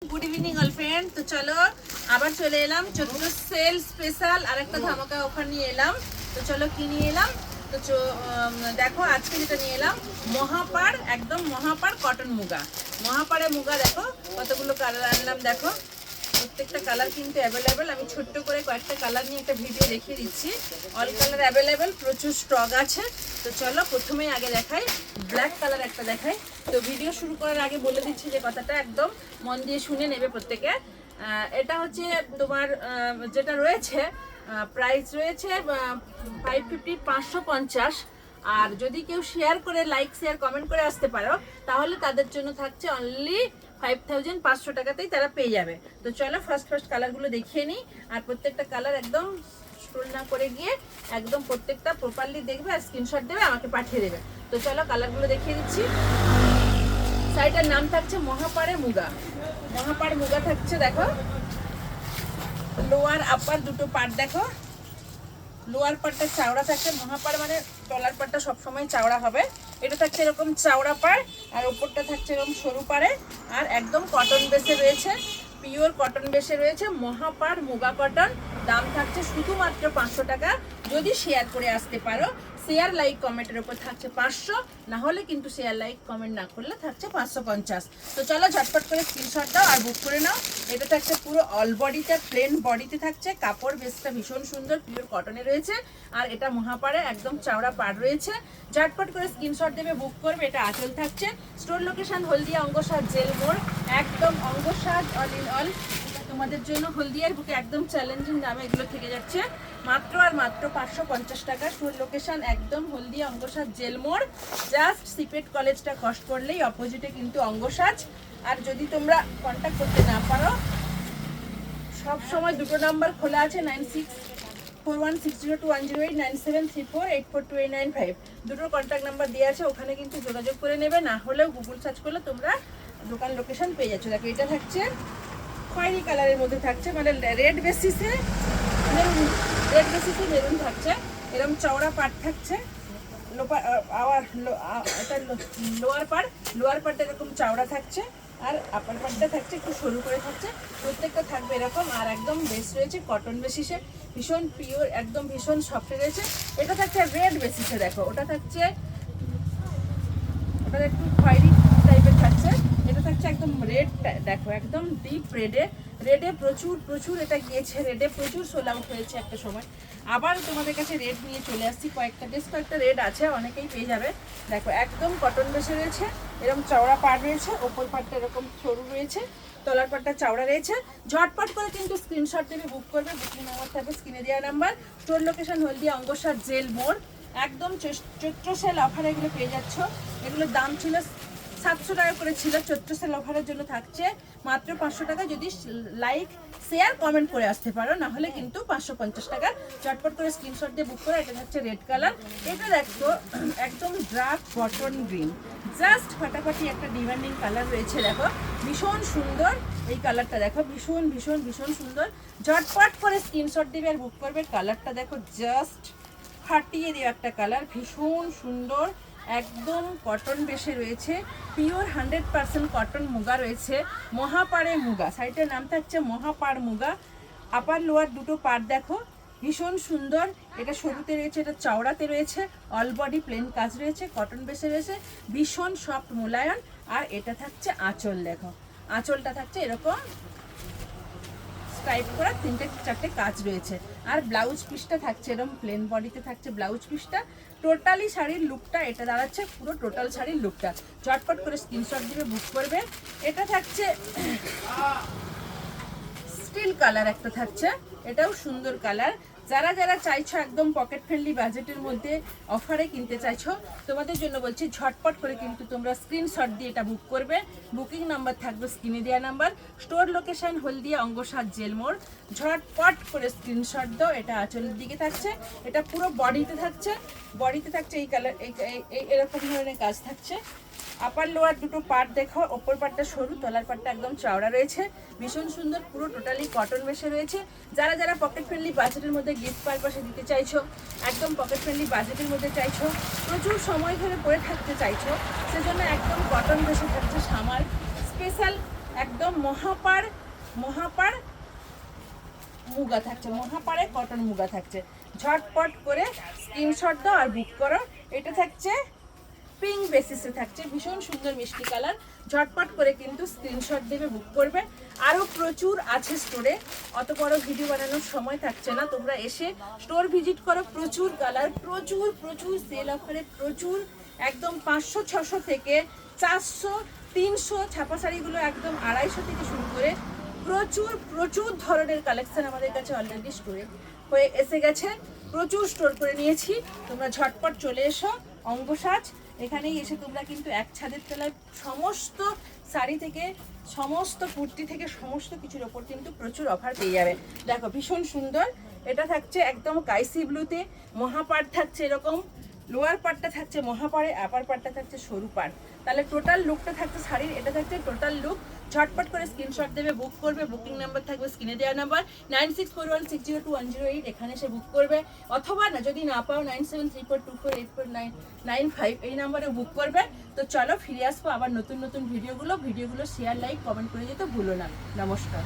Good evening all friend. तो चलो আবার চলে এলাম চৈত্র সেল স্পেশাল আরেকটা ধামাকা অফার নিয়ে এলাম। তো চলো কি নিয়ে এলাম, তো দেখো আজকে যেটা নিয়ে এলাম মহাপাড়, একদম মহাপাড় কটন মুগা। মহাপাড়ে মুগা দেখো কতগুলো কালার আনলাম, দেখো প্রত্যেকটা কালার কিন্তু অ্যাভেলেবেল। আমি ছোট্ট করে কয়েকটা কালার নিয়ে একটা ভিডিও দেখিয়ে দিচ্ছি। অল কালার অ্যাভেলেবেল, প্রচুর স্টক আছে। তো চলো প্রথমেই আগে দেখাই ব্ল্যাক কালার একটা দেখাই। তো ভিডিও শুরু করার আগে বলে দিচ্ছি যে কথাটা একদম মন দিয়ে শুনে নেবে প্রত্যেকে। এটা হচ্ছে তোমার যেটা রয়েছে প্রাইস রয়েছে 550 550। আর যদি কেউ শেয়ার করে লাইক শেয়ার কমেন্ট করে আসতে পারো তাহলে তাদের জন্য থাকছে অনলি 5500 টাকাতেই তারা পেয়ে যাবে। তো চলো ফার্স্ট কালারগুলো দেখিয়ে নিই। আর প্রত্যেকটা কালার একদম স্ক্রল না করে গিয়ে একদম প্রত্যেকটা প্রপারলি দেখবে আর স্ক্রিনশট দেবে, আমাকে পাঠিয়ে দেবে। তো চলো কালারগুলো দেখিয়ে দিচ্ছি। শাড়িটার নাম থাকছে মহাপাড়ে মুগা। মহাপাড় মুগা থাকছে, দেখো লোয়ার আপার দুটো পার্ট, দেখো লোয়ার পার্টটা চাওড়া থাকছে। মহাপাড় মানে তলার পাড়টা সবসময় চাওড়া হবে। এটা থাকছে এরকম চাওড়া পাড় আর ওপরটা থাকছে এরকম সরু পাড়ে। আর একদম কটন বেসে রয়েছে, পিওর কটন বেসে রয়েছে মহাপাড় মুগা কটন। দাম থাকছে শুধুমাত্র 500 টাকা। যদি শেয়ার করে আসতে পারো, শেয়ার লাইক কমেন্টের উপর থাকছে 500, না হলে কিন্তু শেয়ার লাইক কমেন্ট না করলে থাকছে 550। তো চলো ঝটপট করে স্ক্রিনশট দাও আর বুক করে নাও। এটা থাকছে পুরো অল বডিতে, প্লেন বডিতে থাকছে। কাপড় বেসটা ভীষণ সুন্দর, পিওর কটনে রয়েছে। আর এটা মহাপাড়ে একদম চাওড়া পাড় রয়েছে। ঝটপট করে স্ক্রিনশট দেবে, বুক করবে। এটা আঁচল থাকছে। স্টোর লোকেশন হলদিয়া অঙ্গসাজ জেল মোড়, একদম অঙ্গসাজ অল ইন অল। তোমাদের জন্য হলদিয়ার বুকে একদম চ্যালেঞ্জিং দামে এগুলো থেকে যাচ্ছে মাত্র আর মাত্র 550 টাকা। স্টোর লোকেশন একদম হলদিয়া অঙ্গসাজ জেল মোড়, জাস্ট সিপেট কলেজটা ক্রস করলেই অপোজিটে কিন্তু অঙ্গসাজ। আর যদি তোমরা কন্ট্যাক্ট করতে না পারো, সব সময় দুটো নাম্বার খোলা আছে, 9641602108, 9734842895। দুটোর কন্ট্যাক্ট নাম্বার দেওয়া আছে, ওখানে কিন্তু যোগাযোগ করে নেবে। না হলেও গুগল সার্চ করলে তোমরা দোকান লোকেশন পেয়ে যাচ্ছ। দেখো এটা থাকছে খয়েরি কালারের মধ্যে থাকছে, মানে রেড বেসিসে মেরুন থাকছে। এরকম চওড়া পাট থাকছে। লোয়ার পার্টটা এরকম চাওড়া থাকছে আর আপার পার্টটা থাকছে একটু সরু করে থাকছে। প্রত্যেকটা থাকবে এরকম। আর একদম বেস রয়েছে কটন বেসিসে, ভীষণ পিওর, একদম ভীষণ সফট রয়েছে। এটা থাকছে রেড বেসিসে, দেখো ওটা থাকছে, ওটা একটু খয়েরি টাইপের থাকছে। এটা থাকছে একদম রেড, দেখো একদম ডিপ রেডে। রেডে প্রচুর এটা গিয়েছে, রেডে প্রচুর সোল আউট হয়েছে একটা সময়। আবার তোমাদের কাছে রেড নিয়ে চলে আসছি, বেশ কয়েকটা রেড আছে, অনেকেই পেয়ে যাবে। দেখো একদম কটন বেসে রয়েছে, এরকম চওড়া পাড় রয়েছে, ওপর পাড়টা এরকম সরু রয়েছে, তলার পাড়টা চাওড়া রয়েছে। ঝটপট করে কিন্তু স্ক্রিনশট দেবে, বুক করবে। বুকিং নাম্বার থাকবে স্ক্রিনে দেওয়া নাম্বার। স্টোর লোকেশন হলদিয়া অঙ্গসাজ জেল মোড়, একদম চৈত্র সেল অফারে এগুলো পেয়ে যাচ্ছ। এগুলোর দাম ছিল 700 টাকা করে ছিল, চৈত্র সেল অফারের জন্য থাকছে মাত্র 500 টাকা। যদি লাইক শেয়ার কমেন্ট করে আসতে পারো, না হলে কিন্তু 550 টাকা। চটপট করে স্ক্রিনশট দিয়ে বুক করে। এটা হচ্ছে রেড কালার। এটা দেখো একদম ডার্ক বটন গ্রিন, জাস্ট ফাটাফাটি একটা ডিমান্ডিং কালার রয়েছে। দেখো ভীষণ সুন্দর এই কালারটা, দেখো ভীষণ ভীষণ ভীষণ সুন্দর। ঝটপট করে স্ক্রিনশট দিবে আর বুক করবে। কালারটা দেখো জাস্ট ফাটিয়ে দেওয়া একটা কালার, ভীষণ সুন্দর। একদম কটন বেসে রয়েছে, পিওর 100% কটন মুগা রয়েছে। মহাপাড়ে মুগা, শাড়িটার নাম থাকছে মহাপাড় মুগা। আপার লোয়ার দুটো পাড় দেখো ভীষণ সুন্দর। এটা সরুতে রয়েছে, এটা চওড়াতে রয়েছে। অল বডি প্লেন কাজ রয়েছে, কটন বেসে রয়েছে, ভীষণ সফট মোলায়ন। আর এটা থাকছে আঁচল, দেখো আঁচলটা থাকছে এরকম টাইপ করা, 3-4টে কাজ রয়েছে। আর ব্লাউজ পিসটা থাকছে এরকম প্লেন বডিতে থাকছে ব্লাউজ পিসটা। টোটালি শাড়ির লুকটা এটা দাঁড়াচ্ছে, পুরো টোটাল শাড়ির লুকটা। চটপট করে স্ক্রিনশট দিবে, বুক করবে। এটা থাকছে স্টিল কালার একটা থাকছে, এটাও সুন্দর কালার। যারা চাইছো একদম পকেট ফ্রেন্ডলি বাজেটের মধ্যে অফারে কিনতে চাইছো, তোমাদের জন্য বলছি ঝটপট করে কিন্তু তোমরা স্ক্রিনশট দিয়ে এটা বুক করবে। বুকিং নাম্বার থাকবে স্ক্রিনে দেওয়া নাম্বার। স্টোর লোকেশন হলদিয়া অঙ্গসাজ জেল মোড়। ঝটপট করে স্ক্রিনশট দাও। এটা আঁচলের দিকে থাকছে, এটা পুরো বডিতে থাকছে। এই কালার এরকম ধরনের কাজ থাকছে। আপার লোয়ার দুটো পার্ট দেখো, ওপর পার্টটা সরু, তলার পার্টটা একদম চওড়া রয়েছে, ভীষণ সুন্দর। পুরো টোটালি কটন বেসে রয়েছে। যারা পকেট ফ্রেন্ডলি বাজেটের মধ্যে গিফট পারপাসে দিতে চাইছো, একদম পকেট ফ্রেন্ডলি বাজেটের মধ্যে চাইছো, প্রচুর সময় ধরে পরে থাকতে চাইছো, সেজন্য একদম কটন বেসে থাকছে সামার স্পেশাল একদম মহাপাড় মহাপাড় মুগা থাকছে, মহাপাড়ে কটন মুগা থাকছে। ঝটপট করে স্ক্রিনশট দাও আর বুক করো। এটা থাকছে পিঙ্ক বেসিসে থাকছে, ভীষণ সুন্দর মিষ্টি কালার। ঝটপট করে কিন্তু স্ক্রিনশট দেবে, বুক করবে। আরও প্রচুর আছে স্টোরে, অত বড় ভিডিও বানানোর সময় থাকছে না। তোমরা এসে স্টোর ভিজিট করো, প্রচুর কালার, প্রচুর প্রচুর সেল অফারে প্রচুর, একদম 500-600 থেকে 400 300 ছাপা শাড়িগুলো একদম 250 থেকে শুরু করে প্রচুর প্রচুর ধরনের কালেকশন আমাদের কাছে অলরেডি স্টোরে হয়ে এসে গেছে। প্রচুর স্টোর করে নিয়েছি, তোমরা ঝটপট চলে এসো। অঙ্গসাজ এখানেই এসে তোমরা কিন্তু এক ছাদের তলায় সমস্ত শাড়ি থেকে, সমস্ত কুর্তি থেকে, সমস্ত কিছুর ওপর কিন্তু প্রচুর অফার পেয়ে যাবে। দেখো ভীষণ সুন্দর, এটা থাকছে একদম কাইসি ব্লুতে, মহাপাড় থাকছে এরকম, লোয়ার পার্টটা থাকছে মহাপাড়ে, আপার পার্টটা থাকছে সরু পাড়। তাহলে টোটাল লুকটা থাকছে শাড়ির, এটা থাকছে টোটাল লুক। ঝটপট করে স্ক্রিনশট দেবে, বুক করবে। বুকিং নাম্বার থাকবে স্ক্রিনে দেওয়া নাম্বার 9641602108, এখানে এসে বুক করবে। অথবা না যদি না পাও 9734248495 এই নাম্বারে বুক করবে। তো চলো ফিরে আসবো আবার নতুন নতুন ভিডিওগুলো শেয়ার, লাইক, কমেন্ট করে যেতে ভুলো না। নমস্কার।